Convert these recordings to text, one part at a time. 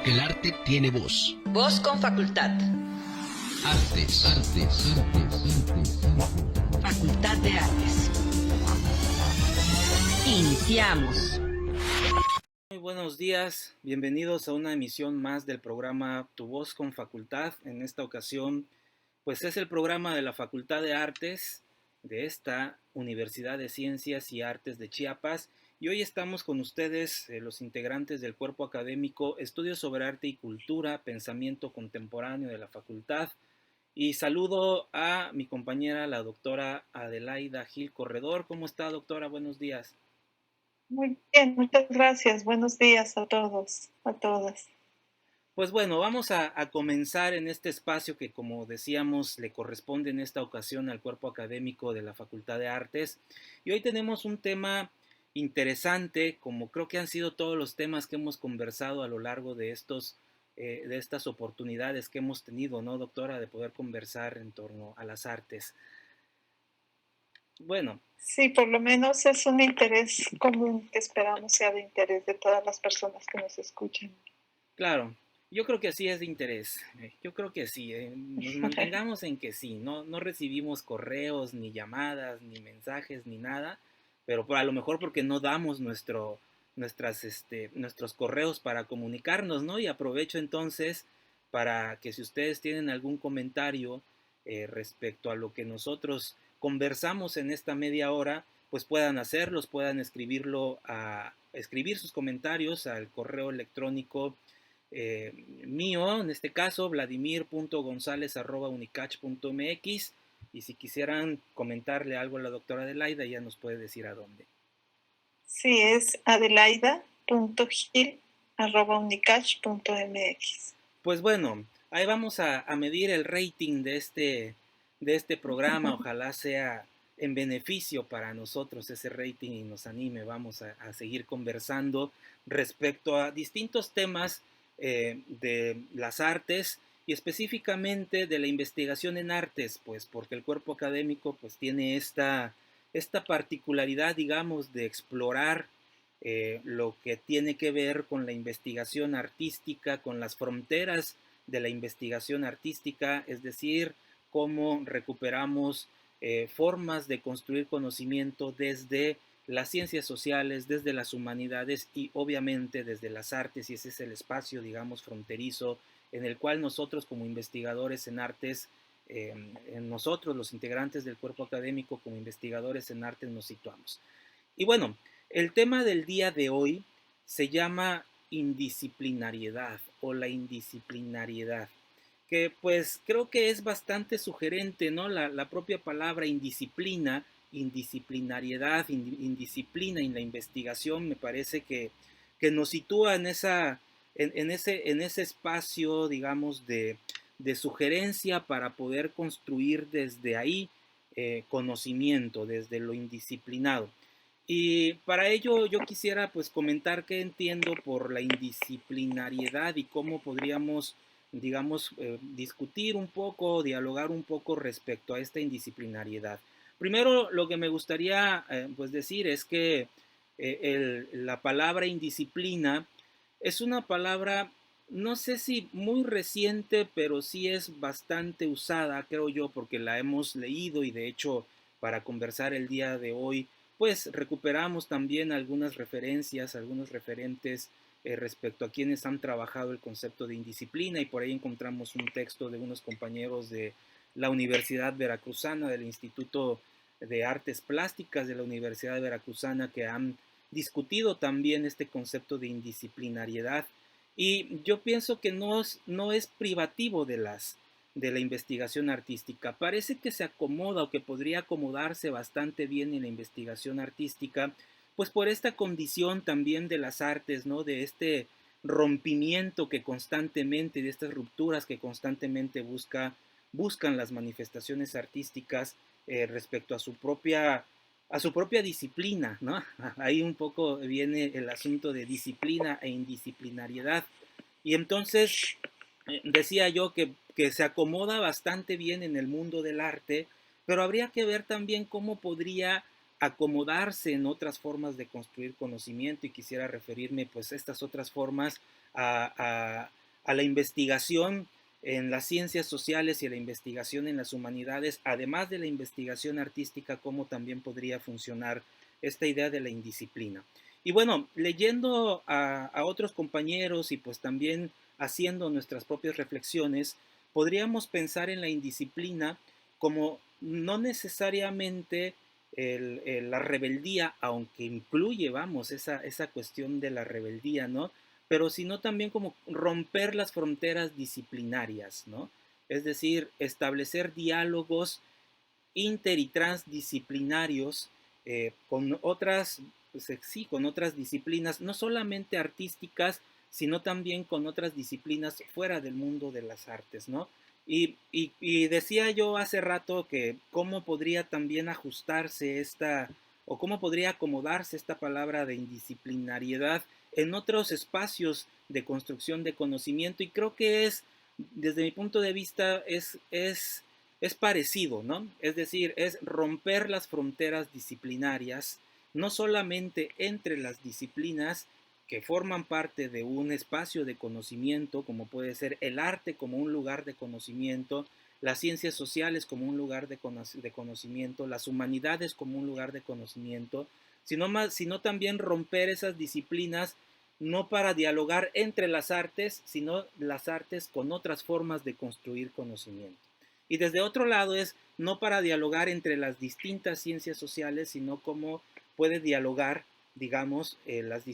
El arte tiene voz. Voz con facultad. Artes. Facultad de Artes. Iniciamos. Muy buenos días, bienvenidos a una emisión más del programa Tu Voz con Facultad. En esta ocasión, pues es el programa de la Facultad de Artes de esta Universidad de Ciencias y Artes de Chiapas. Y hoy estamos con ustedes, los integrantes del cuerpo académico Estudios sobre Arte y Cultura, Pensamiento Contemporáneo de la Facultad. Y saludo a mi compañera, la doctora Adelaida Gil Corredor. ¿Cómo está, doctora? Buenos días. Muy bien, muchas gracias. Buenos días a todos, a todas. Pues bueno, vamos a comenzar en este espacio que, como decíamos, le corresponde en esta ocasión al cuerpo académico de la Facultad de Artes. Y hoy tenemos un tema interesante, como creo que han sido todos los temas que hemos conversado a lo largo de estas oportunidades que hemos tenido, ¿no, doctora? De poder conversar en torno a las artes. Bueno. Sí, por lo menos es un interés común que esperamos sea de interés de todas las personas que nos escuchan. Claro, yo creo que sí es de interés. Yo creo que sí. Nos mantengamos en que sí. No recibimos correos, ni llamadas, ni mensajes, ni nada. Pero a lo mejor porque no damos nuestros correos para comunicarnos, ¿no? Y aprovecho entonces para que si ustedes tienen algún comentario respecto a lo que nosotros conversamos en esta media hora, pues puedan hacerlos, puedan escribir sus comentarios al correo electrónico mío, en este caso, vladimir.gonzalez@unicach.mx, y si quisieran comentarle algo a la doctora Adelaida, ya nos puede decir a dónde. Sí, es adelaida.gil@unicach.mx. Pues bueno, ahí vamos a medir el rating de este programa. Ojalá sea en beneficio para nosotros ese rating y nos anime. Vamos a seguir conversando respecto a distintos temas de las artes y específicamente de la investigación en artes, pues porque el cuerpo académico pues tiene esta particularidad, digamos, de explorar lo que tiene que ver con la investigación artística, con las fronteras de la investigación artística, es decir, cómo recuperamos formas de construir conocimiento desde las ciencias sociales, desde las humanidades y obviamente desde las artes, y ese es el espacio, digamos, fronterizo en el cual nosotros como investigadores en artes, nosotros los integrantes del cuerpo académico como investigadores en artes nos situamos. Y bueno, el tema del día de hoy se llama indisciplinariedad o la indisciplinariedad, que pues creo que es bastante sugerente, ¿no? La propia palabra indisciplinariedad, indisciplina en la investigación, me parece que nos sitúa en ese espacio, digamos, de sugerencia para poder construir desde ahí conocimiento, desde lo indisciplinado. Y para ello yo quisiera pues comentar qué entiendo por la indisciplinariedad y cómo podríamos, digamos, discutir un poco, dialogar un poco respecto a esta indisciplinariedad. Primero, lo que me gustaría pues decir es que la palabra indisciplina es una palabra, no sé si muy reciente, pero sí es bastante usada, creo yo, porque la hemos leído y de hecho para conversar el día de hoy pues recuperamos también algunas referencias, algunos referentes respecto a quienes han trabajado el concepto de indisciplina, y por ahí encontramos un texto de unos compañeros de la Universidad Veracruzana, del Instituto de Artes Plásticas de la Universidad Veracruzana, que han discutido también este concepto de indisciplinariedad, y yo pienso que no es privativo de la investigación artística. Parece que se acomoda o que podría acomodarse bastante bien en la investigación artística, pues por esta condición también de las artes, ¿no? De este rompimiento que constantemente, de estas rupturas que constantemente buscan las manifestaciones artísticas respecto a su propia disciplina, ¿no? Ahí un poco viene el asunto de disciplina e indisciplinariedad. Y entonces decía yo que se acomoda bastante bien en el mundo del arte, pero habría que ver también cómo podría acomodarse en otras formas de construir conocimiento, y quisiera referirme pues a estas otras formas a la investigación en las ciencias sociales y a la investigación en las humanidades, además de la investigación artística, cómo también podría funcionar esta idea de la indisciplina. Y bueno, leyendo a otros compañeros y pues también haciendo nuestras propias reflexiones, podríamos pensar en la indisciplina como no necesariamente la rebeldía, aunque incluye, vamos, esa cuestión de la rebeldía, ¿no? Pero sino también como romper las fronteras disciplinarias, ¿no? Es decir, establecer diálogos inter y transdisciplinarios con otras, pues, sí, con otras disciplinas, no solamente artísticas, sino también con otras disciplinas fuera del mundo de las artes, ¿no? Y decía yo hace rato que cómo podría también ajustarse esta, o cómo podría acomodarse esta palabra de indisciplinariedad en otros espacios de construcción de conocimiento, y creo que es, desde mi punto de vista, es parecido, ¿no? Es decir, es romper las fronteras disciplinarias, no solamente entre las disciplinas que forman parte de un espacio de conocimiento, como puede ser el arte como un lugar de conocimiento, las ciencias sociales como un lugar de conocimiento, las humanidades como un lugar de conocimiento, sino también romper esas disciplinas no para dialogar entre las artes, sino las artes con otras formas de construir conocimiento. Y desde otro lado es no para dialogar entre las distintas ciencias sociales, sino cómo puede dialogar, digamos, las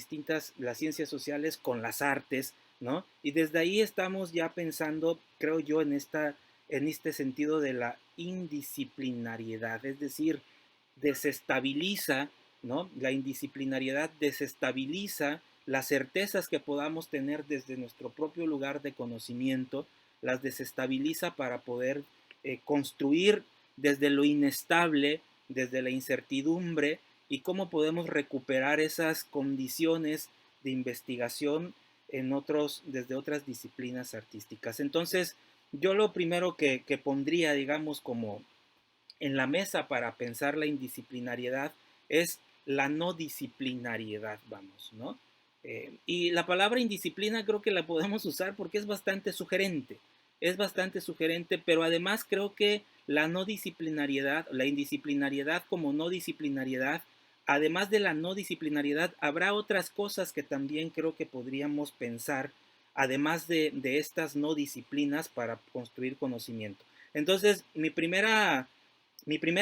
ciencias sociales con las artes, ¿no? Y desde ahí estamos ya pensando, creo yo, en este sentido de la indisciplinariedad, es decir, desestabiliza, ¿no? La indisciplinariedad desestabiliza las certezas que podamos tener desde nuestro propio lugar de conocimiento, las desestabiliza para poder construir desde lo inestable, desde la incertidumbre, y cómo podemos recuperar esas condiciones de investigación desde otras disciplinas artísticas. Entonces, yo lo primero que pondría, digamos, como en la mesa para pensar la indisciplinariedad es la no disciplinariedad, vamos, ¿no? Y la palabra indisciplina creo que la podemos usar porque es bastante sugerente, pero además creo que la no disciplinariedad, la indisciplinariedad como no disciplinariedad, además de la no disciplinariedad, habrá otras cosas que también creo que podríamos pensar, además de estas no disciplinas para construir conocimiento. Entonces, mi primer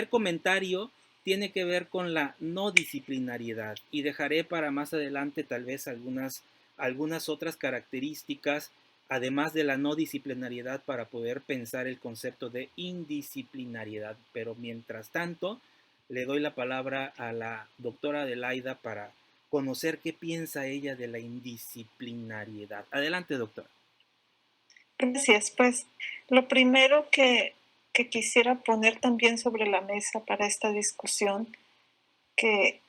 comentario tiene que ver con la no disciplinariedad, y dejaré para más adelante tal vez algunas otras características, además de la no disciplinariedad, para poder pensar el concepto de indisciplinariedad. Pero mientras tanto, le doy la palabra a la doctora Adelaida para conocer qué piensa ella de la indisciplinariedad. Adelante, doctora. Gracias. Pues lo primero que quisiera poner también sobre la mesa para esta discusión, que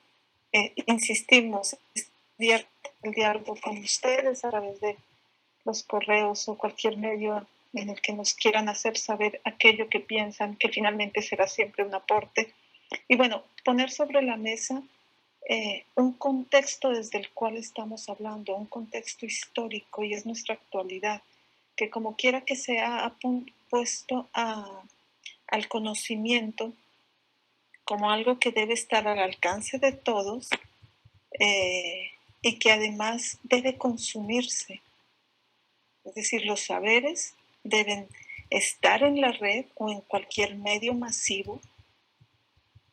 insistimos, es el diálogo con ustedes a través de los correos o cualquier medio en el que nos quieran hacer saber aquello que piensan, que finalmente será siempre un aporte. Y bueno, poner sobre la mesa un contexto desde el cual estamos hablando, un contexto histórico, y es nuestra actualidad, que como quiera que sea ha puesto al conocimiento como algo que debe estar al alcance de todos, y que además debe consumirse. Es decir, los saberes deben estar en la red o en cualquier medio masivo,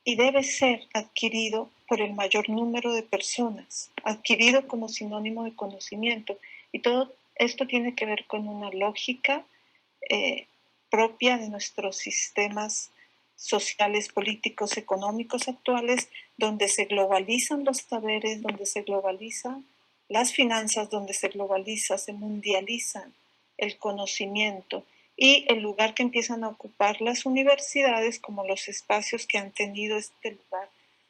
y debe ser adquirido por el mayor número de personas, adquirido como sinónimo de conocimiento. Y todo esto tiene que ver con una lógica propia de nuestros sistemas sociales, políticos, económicos actuales, donde se globalizan los saberes, donde se globalizan las finanzas, donde se globaliza, se mundializa el conocimiento, y el lugar que empiezan a ocupar las universidades como los espacios que han tenido este lugar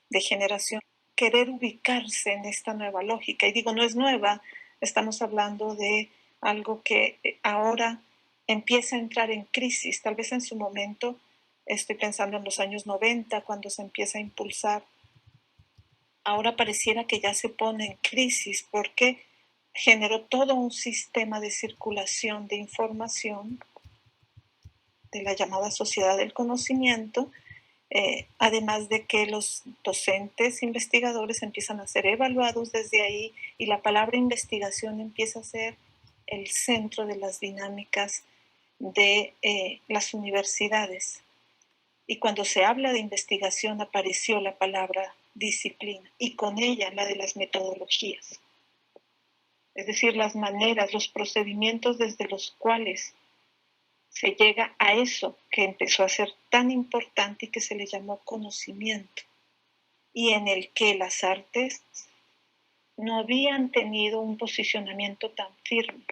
de generación, querer ubicarse en esta nueva lógica. Y digo, no es nueva, estamos hablando de algo que ahora empieza a entrar en crisis. Tal vez en su momento, estoy pensando en los años 90, cuando se empieza a impulsar ahora pareciera que ya se pone en crisis porque generó todo un sistema de circulación de información de la llamada sociedad del conocimiento, además de que los docentes investigadores empiezan a ser evaluados desde ahí y la palabra investigación empieza a ser el centro de las dinámicas de las universidades. Y cuando se habla de investigación apareció la palabra disciplina y con ella la de las metodologías. Es decir, las maneras, los procedimientos desde los cuales se llega a eso que empezó a ser tan importante y que se le llamó conocimiento, y en el que las artes no habían tenido un posicionamiento tan firme.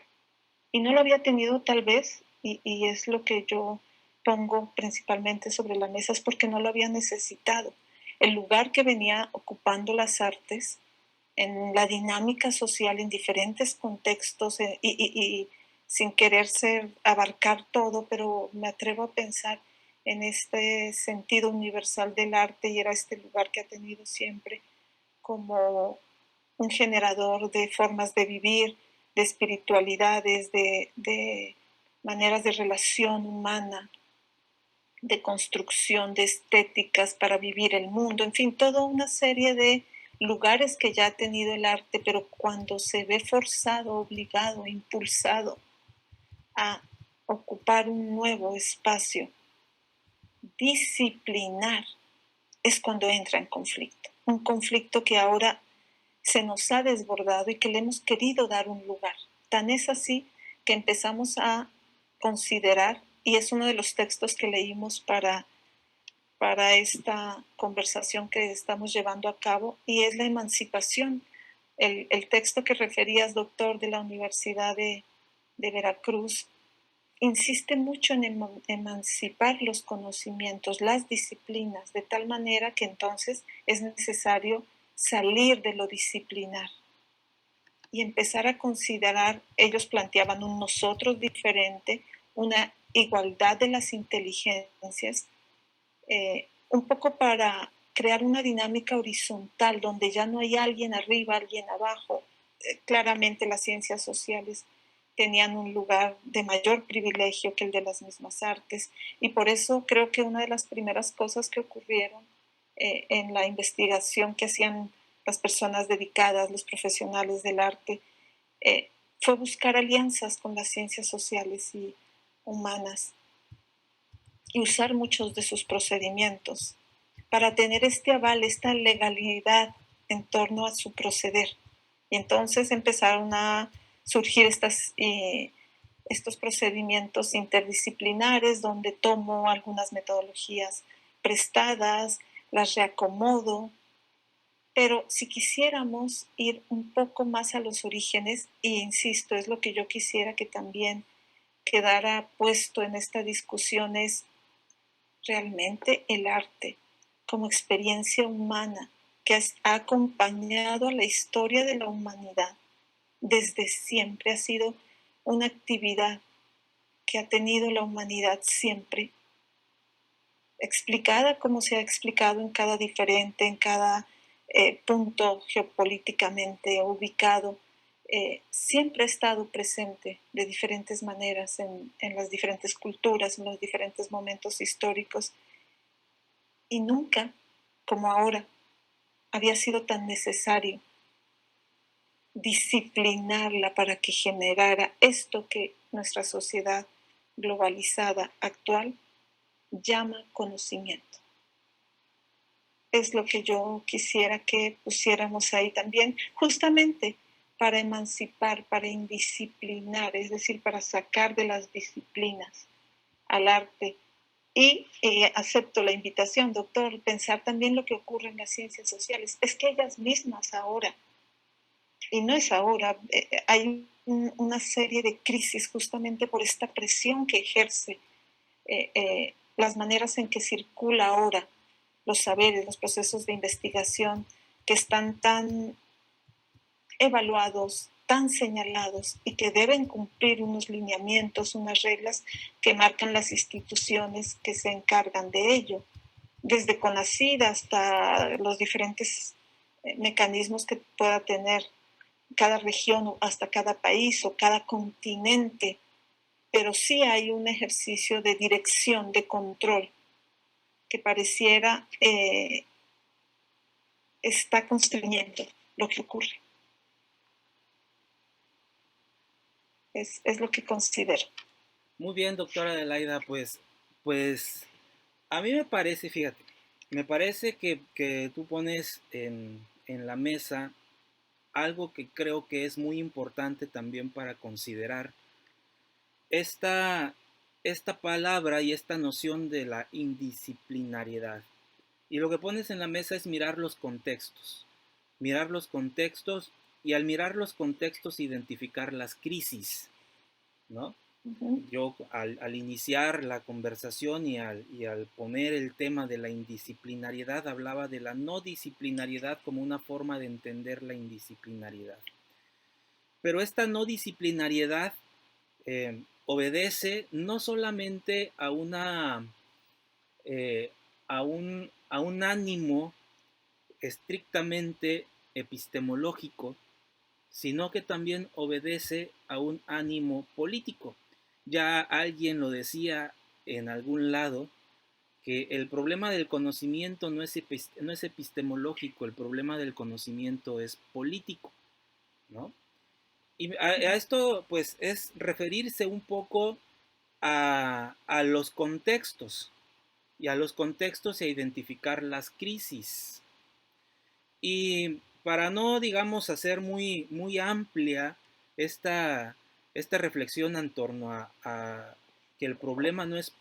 Y no lo había tenido tal vez, y es lo que yo pongo principalmente sobre la mesa, es porque no lo había necesitado. El lugar que venía ocupando las artes en la dinámica social en diferentes contextos y sin quererse abarcar todo, pero me atrevo a pensar en este sentido universal del arte y era este lugar que ha tenido siempre como un generador de formas de vivir, de espiritualidades, de maneras de relación humana, de construcción, de estéticas para vivir el mundo, en fin, toda una serie de lugares que ya ha tenido el arte, pero cuando se ve forzado, obligado, impulsado a ocupar un nuevo espacio, disciplinar, es cuando entra en conflicto. Un conflicto que ahora se nos ha desbordado y que le hemos querido dar un lugar. Tan es así que empezamos a considerar, y es uno de los textos que leímos para esta conversación que estamos llevando a cabo, y es la emancipación. El texto que referías, doctor, de la Universidad de Veracruz, insiste mucho en emancipar los conocimientos, las disciplinas, de tal manera que entonces es necesario salir de lo disciplinar y empezar a considerar, ellos planteaban un nosotros diferente, una igualdad de las inteligencias, un poco para crear una dinámica horizontal donde ya no hay alguien arriba, alguien abajo. Claramente las ciencias sociales tenían un lugar de mayor privilegio que el de las mismas artes y por eso creo que una de las primeras cosas que ocurrieron en la investigación que hacían las personas dedicadas, los profesionales del arte, fue buscar alianzas con las ciencias sociales y humanas y usar muchos de sus procedimientos para tener este aval, esta legalidad en torno a su proceder. Y entonces empezaron a surgir estos procedimientos interdisciplinares donde tomo algunas metodologías prestadas, las reacomodo, pero si quisiéramos ir un poco más a los orígenes, e insisto, es lo que yo quisiera que también quedara puesto en esta discusión, es realmente el arte como experiencia humana que ha acompañado a la historia de la humanidad desde siempre, ha sido una actividad que ha tenido la humanidad siempre, explicada como se ha explicado en cada diferente, en cada punto geopolíticamente ubicado, siempre ha estado presente de diferentes maneras en las diferentes culturas, en los diferentes momentos históricos, y nunca, como ahora, había sido tan necesario disciplinarla para que generara esto que nuestra sociedad globalizada actual llama conocimiento. Es lo que yo quisiera que pusiéramos ahí también, justamente para emancipar, para indisciplinar, es decir, para sacar de las disciplinas al arte. Y acepto la invitación, doctor, pensar también lo que ocurre en las ciencias sociales. Es que ellas mismas ahora, y no es ahora, hay una serie de crisis justamente por esta presión que ejerce las maneras en que circula ahora los saberes, los procesos de investigación que están tan evaluados, tan señalados y que deben cumplir unos lineamientos, unas reglas que marcan las instituciones que se encargan de ello, desde CONACYT hasta los diferentes mecanismos que pueda tener cada región o hasta cada país o cada continente, pero sí hay un ejercicio de dirección, de control, que pareciera está construyendo lo que ocurre. Es lo que considero. Muy bien, doctora Adelaida, pues a mí me parece, fíjate, me parece que tú pones en la mesa algo que creo que es muy importante también para considerar esta, esta palabra y esta noción de la indisciplinariedad. Y lo que pones en la mesa es mirar los contextos y al mirar los contextos identificar las crisis, ¿no? Yo al iniciar la conversación y al poner el tema de la indisciplinariedad hablaba de la no disciplinariedad como una forma de entender la indisciplinariedad. Pero esta no disciplinariedad obedece no solamente a a un ánimo estrictamente epistemológico, sino que también obedece a un ánimo político. Ya alguien lo decía en algún lado, que el problema del conocimiento no es epistemológico, el problema del conocimiento es político, ¿no? Y a esto pues es referirse un poco a los contextos y a los contextos y a identificar las crisis. Y para no, digamos, hacer muy amplia esta reflexión en torno a que el problema no es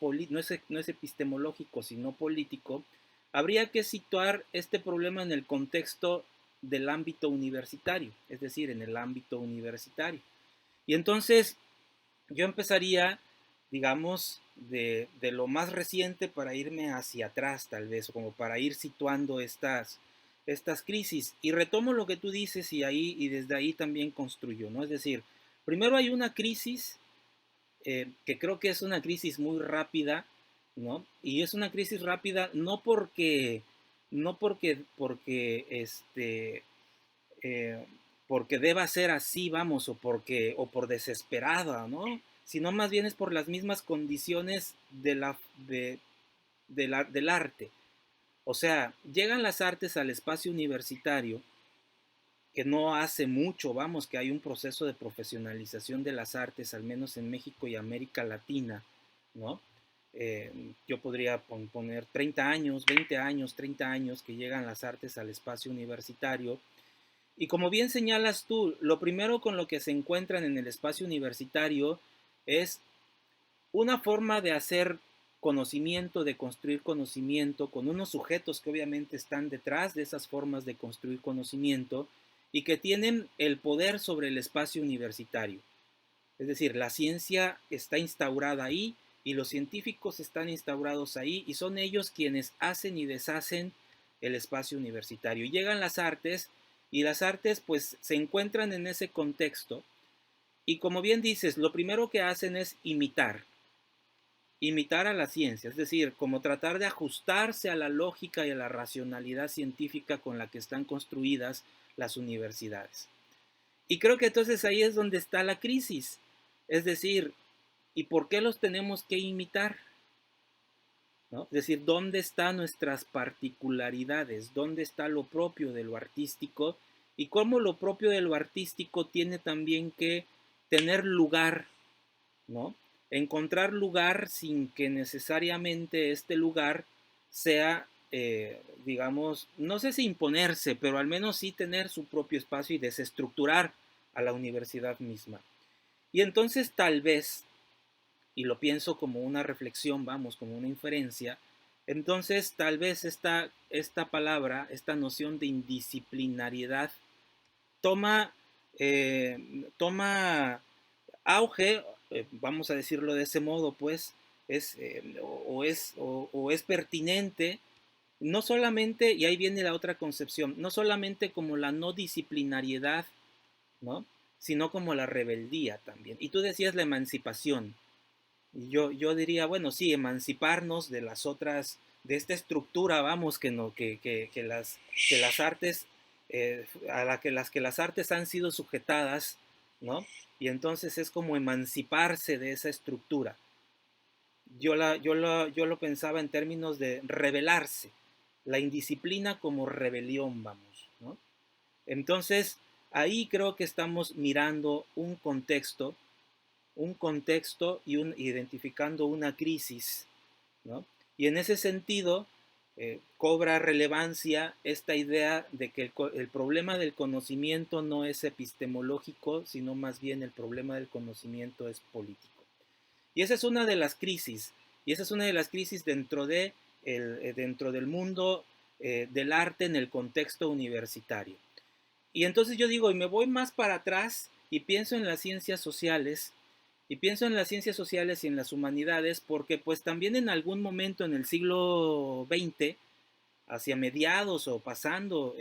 epistemológico, sino político, habría que situar este problema en el contexto del ámbito universitario, es decir, en el ámbito universitario. Y entonces yo empezaría, digamos, de lo más reciente para irme hacia atrás, tal vez, o como para ir situando estas crisis. Y retomo lo que tú dices y desde ahí también construyo, ¿no? Es decir, primero hay una crisis que creo que es una crisis muy rápida, ¿no? Y es una crisis rápida porque deba ser así, vamos, o por desesperada, ¿no? Sino más bien es por las mismas condiciones del arte. O sea, llegan las artes al espacio universitario, que no hace mucho, vamos, que hay un proceso de profesionalización de las artes, al menos en México y América Latina, ¿no? Yo podría poner 30 años, 20 años, 30 años que llegan las artes al espacio universitario. Y como bien señalas tú, lo primero con lo que se encuentran en el espacio universitario es una forma de hacer conocimiento, de construir conocimiento, con unos sujetos que obviamente están detrás de esas formas de construir conocimiento y que tienen el poder sobre el espacio universitario. Es decir, la ciencia está instaurada ahí y los científicos están instaurados ahí y son ellos quienes hacen y deshacen el espacio universitario. Y llegan las artes y las artes pues se encuentran en ese contexto y como bien dices, lo primero que hacen es imitar a la ciencia, es decir, como tratar de ajustarse a la lógica y a la racionalidad científica con la que están construidas las universidades. Y creo que entonces ahí es donde está la crisis, es decir, ¿y por qué los tenemos que imitar? ¿No? Es decir, ¿dónde están nuestras particularidades? ¿Dónde está lo propio de lo artístico? Y cómo lo propio de lo artístico tiene también que tener lugar, ¿no? Encontrar lugar sin que necesariamente este lugar sea, digamos, no sé si imponerse, pero al menos sí tener su propio espacio y desestructurar a la universidad misma. Y entonces tal vez, y lo pienso como una reflexión, vamos, como una inferencia, entonces tal vez esta palabra, esta noción de indisciplinariedad toma auge, vamos a decirlo de ese modo, pues, o es pertinente, no solamente, y ahí viene la otra concepción, no solamente como la no disciplinariedad, ¿no? Sino como la rebeldía también. Y tú decías la emancipación. Y yo diría, bueno, sí, emanciparnos de esta estructura, vamos, que las artes las que las artes han sido sujetadas, ¿no? Y entonces es como emanciparse de esa estructura. Yo lo pensaba en términos de rebelarse, la indisciplina como rebelión, vamos, ¿no? Entonces, ahí creo que estamos mirando un contexto y identificando una crisis, ¿no? Y en ese sentido, cobra relevancia esta idea de que el problema del conocimiento no es epistemológico, sino más bien el problema del conocimiento es político. Y esa es una de las crisis, y esa es una de las crisis dentro del mundo del arte en el contexto universitario. Y entonces yo digo, y me voy más para atrás y pienso en las ciencias sociales, y pienso en las ciencias sociales y en las humanidades, porque pues también en algún momento en el siglo XX, hacia mediados o pasando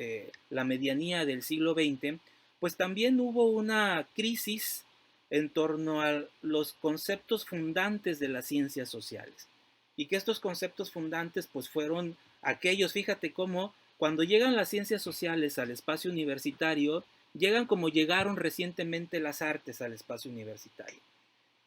la medianía del siglo XX, pues también hubo una crisis en torno a los conceptos fundantes de las ciencias sociales. Y que estos conceptos fundantes pues fueron aquellos, fíjate cómo cuando llegan las ciencias sociales al espacio universitario, llegan como llegaron recientemente las artes al espacio universitario.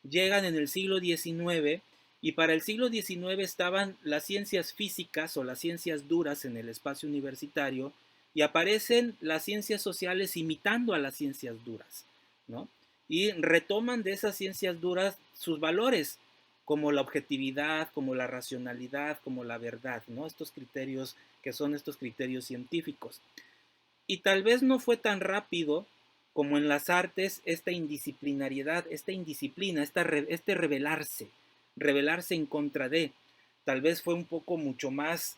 Llegan en el siglo XIX y para el siglo XIX estaban las ciencias físicas o las ciencias duras en el espacio universitario y aparecen las ciencias sociales imitando a las ciencias duras, ¿no? Y retoman de esas ciencias duras sus valores, como la objetividad, como la racionalidad, como la verdad, ¿no? Estos criterios que son estos criterios científicos. Y tal vez no fue tan rápido como en las artes esta indisciplinariedad, esta indisciplina, este rebelarse en contra de. Tal vez fue un poco mucho más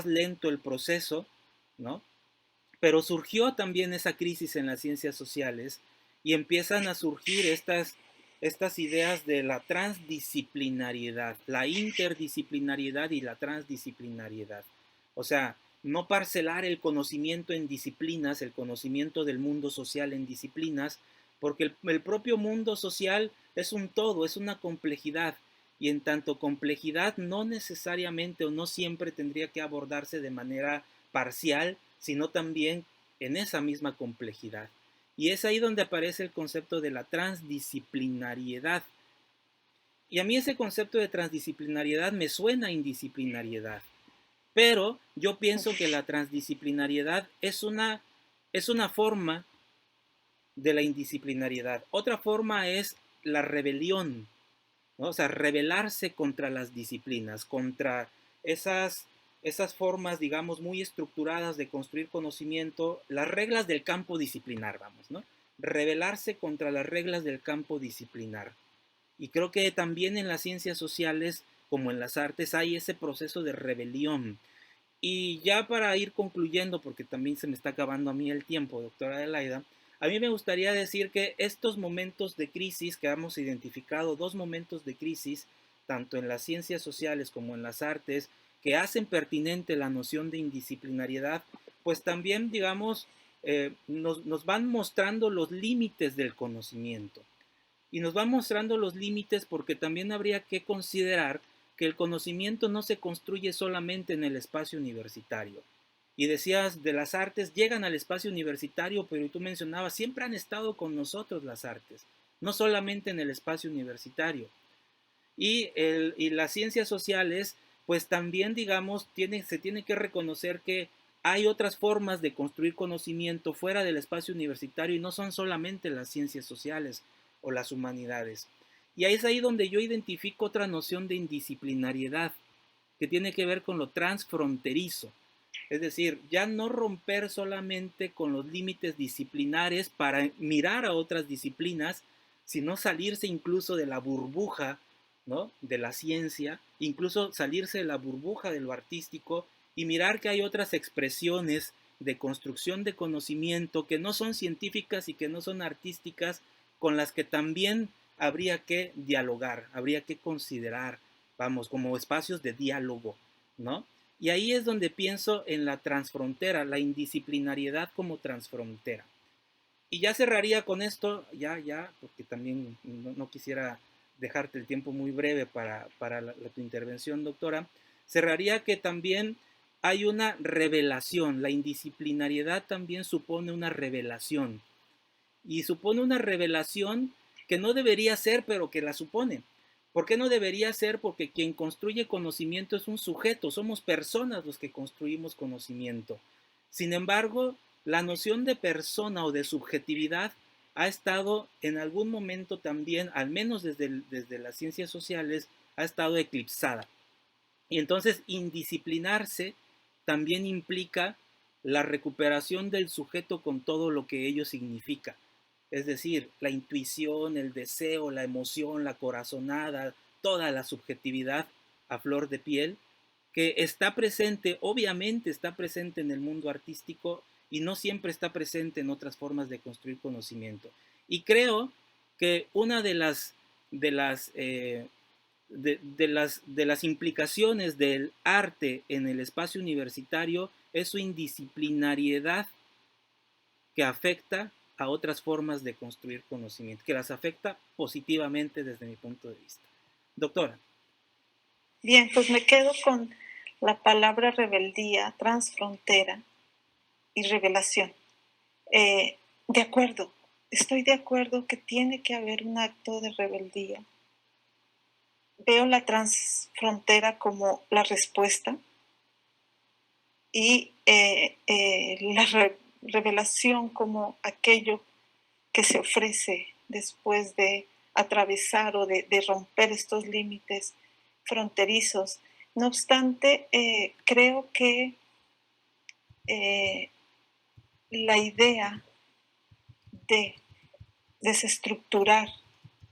lento el proceso, ¿no? Pero surgió también esa crisis en las ciencias sociales y empiezan a surgir estas ideas de la transdisciplinariedad, la interdisciplinariedad y la transdisciplinariedad. O sea, no parcelar el conocimiento en disciplinas, el conocimiento del mundo social en disciplinas, porque el propio mundo social es un todo, es una complejidad, y en tanto complejidad no necesariamente o no siempre tendría que abordarse de manera parcial, sino también en esa misma complejidad. Y es ahí donde aparece el concepto de la transdisciplinariedad. Y a mí ese concepto de transdisciplinariedad me suena a indisciplinariedad. Pero yo pienso que la transdisciplinariedad es una forma de la indisciplinariedad. Otra forma es la rebelión, ¿no? O sea, rebelarse contra las disciplinas, contra esas formas, digamos, muy estructuradas de construir conocimiento, las reglas del campo disciplinar, vamos, ¿no? Rebelarse contra las reglas del campo disciplinar. Y creo que también en las ciencias sociales, como en las artes, hay ese proceso de rebelión. Y ya para ir concluyendo, porque también se me está acabando a mí el tiempo, doctora Adelaida, a mí me gustaría decir que estos momentos de crisis que hemos identificado, dos momentos de crisis, tanto en las ciencias sociales como en las artes, que hacen pertinente la noción de indisciplinariedad, pues también, digamos, nos van mostrando los límites del conocimiento. Y nos van mostrando los límites porque también habría que considerar que el conocimiento no se construye solamente en el espacio universitario. Y decías, de las artes llegan al espacio universitario, pero tú mencionabas, siempre han estado con nosotros las artes, no solamente en el espacio universitario. Y las ciencias sociales, pues también, digamos, se tiene que reconocer que hay otras formas de construir conocimiento fuera del espacio universitario y no son solamente las ciencias sociales o las humanidades. Y ahí es ahí donde yo identifico otra noción de indisciplinariedad, que tiene que ver con lo transfronterizo. Es decir, ya no romper solamente con los límites disciplinares para mirar a otras disciplinas, sino salirse incluso de la burbuja, ¿no?, de la ciencia, incluso salirse de la burbuja de lo artístico y mirar que hay otras expresiones de construcción de conocimiento que no son científicas y que no son artísticas, con las que también habría que dialogar, habría que considerar, vamos, como espacios de diálogo, ¿no? Y ahí es donde pienso en la transfrontera, la indisciplinariedad como transfrontera. Y ya cerraría con esto, porque también no quisiera dejarte el tiempo muy breve para tu intervención, doctora. Cerraría que también hay una revelación. La indisciplinariedad también supone una revelación. Y supone una revelación que no debería ser, pero que la supone. ¿Por qué no debería ser? Porque quien construye conocimiento es un sujeto, somos personas los que construimos conocimiento. Sin embargo, la noción de persona o de subjetividad ha estado en algún momento también, al menos desde las ciencias sociales, ha estado eclipsada. Y entonces indisciplinarse también implica la recuperación del sujeto con todo lo que ello significa. Es decir, la intuición, el deseo, la emoción, la corazonada, toda la subjetividad a flor de piel, que está presente, obviamente está presente en el mundo artístico y no siempre está presente en otras formas de construir conocimiento. Y creo que una de las implicaciones del arte en el espacio universitario es su indisciplinariedad que afecta a otras formas de construir conocimiento, que las afecta positivamente desde mi punto de vista. Doctora. Bien, pues me quedo con la palabra rebeldía, transfrontera y revelación. De acuerdo, estoy de acuerdo que tiene que haber un acto de rebeldía. Veo la transfrontera como la respuesta y la revelación como aquello que se ofrece después de atravesar o de romper estos límites fronterizos. No obstante, creo que la idea de desestructurar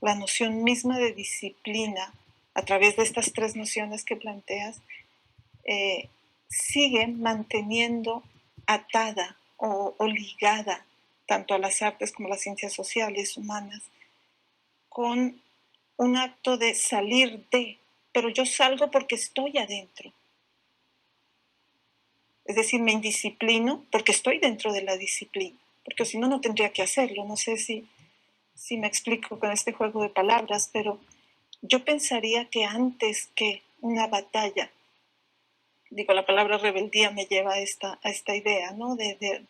la noción misma de disciplina a través de estas tres nociones que planteas, sigue manteniendo atada o ligada tanto a las artes como a las ciencias sociales, humanas, con un acto de salir de, pero yo salgo porque estoy adentro. Es decir, me indisciplino porque estoy dentro de la disciplina, porque si no, no tendría que hacerlo. No sé si me explico con este juego de palabras, pero yo pensaría que antes que una batalla, digo, la palabra rebeldía me lleva a esta idea, ¿no? De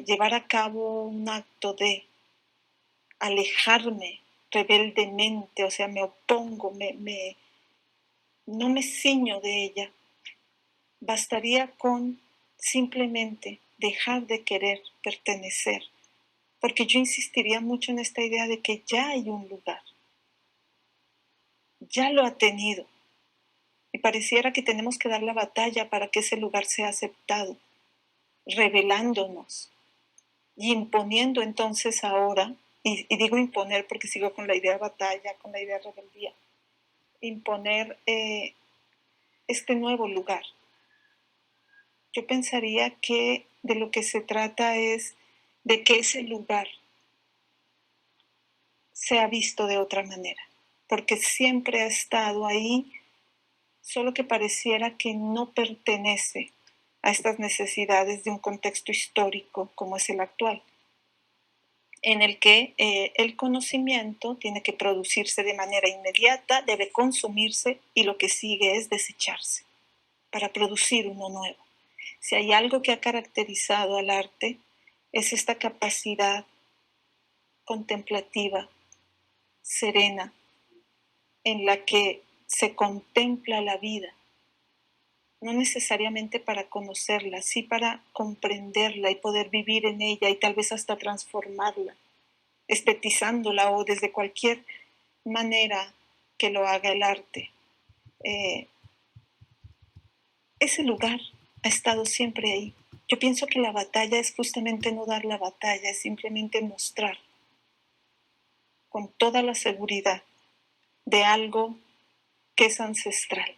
llevar a cabo un acto de alejarme rebeldemente, o sea, me opongo, no me ciño de ella. Bastaría con simplemente dejar de querer pertenecer, porque yo insistiría mucho en esta idea de que ya hay un lugar, ya lo ha tenido, y pareciera que tenemos que dar la batalla para que ese lugar sea aceptado, revelándonos y imponiendo entonces ahora, y digo imponer porque sigo con la idea batalla, con la idea rebeldía, imponer este nuevo lugar. Yo pensaría que de lo que se trata es de que ese lugar sea visto de otra manera, porque siempre ha estado ahí, solo que pareciera que no pertenece a estas necesidades de un contexto histórico como es el actual, en el que el conocimiento tiene que producirse de manera inmediata, debe consumirse y lo que sigue es desecharse para producir uno nuevo. Si hay algo que ha caracterizado al arte, es esta capacidad contemplativa, serena, en la que se contempla la vida, no necesariamente para conocerla, sí para comprenderla y poder vivir en ella y tal vez hasta transformarla, estetizándola o desde cualquier manera que lo haga el arte. Ese lugar ha estado siempre ahí. Yo pienso que la batalla es justamente no dar la batalla, es simplemente mostrar con toda la seguridad de algo que es ancestral,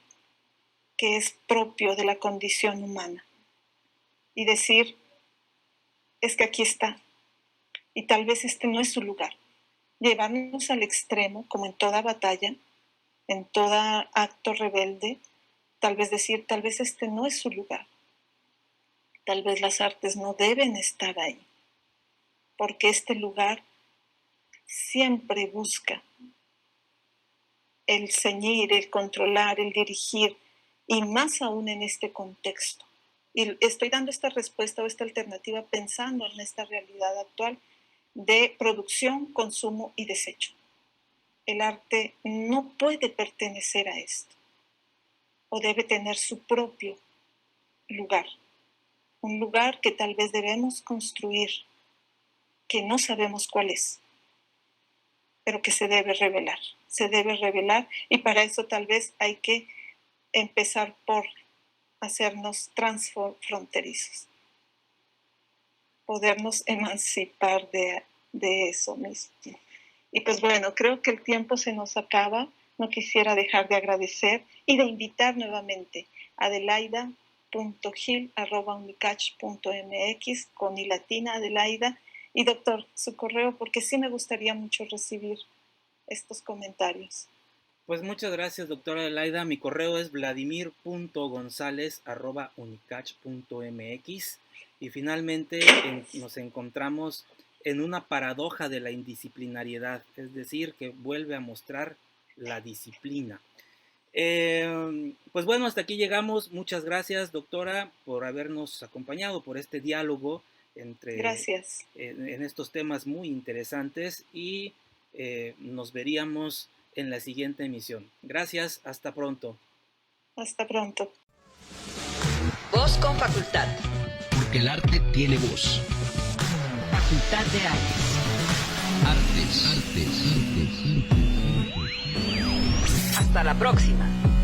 que es propio de la condición humana. Y decir, es que aquí está, y tal vez este no es su lugar. Llevarnos al extremo, como en toda batalla, en todo acto rebelde, tal vez decir, tal vez este no es su lugar. Tal vez las artes no deben estar ahí, porque este lugar siempre busca el ceñir, el controlar, el dirigir y más aún en este contexto. Y estoy dando esta respuesta o esta alternativa pensando en esta realidad actual de producción, consumo y desecho. El arte no puede pertenecer a esto, o debe tener su propio lugar, un lugar que tal vez debemos construir, que no sabemos cuál es, pero que se debe revelar y para eso tal vez hay que empezar por hacernos transfronterizos, podernos emancipar de eso mismo. Y pues bueno, creo que el tiempo se nos acaba. No quisiera dejar de agradecer y de invitar nuevamente a adelaida.gil@unicach.mx con i latina Adelaida. Y doctor, su correo, porque sí me gustaría mucho recibir estos comentarios. Pues muchas gracias, doctora Adelaida. Mi correo es vladimir.gonzalez@unicach.mx. Y finalmente nos encontramos en una paradoja de la indisciplinariedad, es decir, que vuelve a mostrar la disciplina. Pues bueno, hasta aquí llegamos. Muchas gracias, doctora, por habernos acompañado, por este diálogo entre Gracias. En estos temas muy interesantes y nos veríamos en la siguiente emisión. Gracias, hasta pronto. Hasta pronto. Voz con facultad. Porque el arte tiene voz. Facultad de Artes. Artes. Hasta la próxima.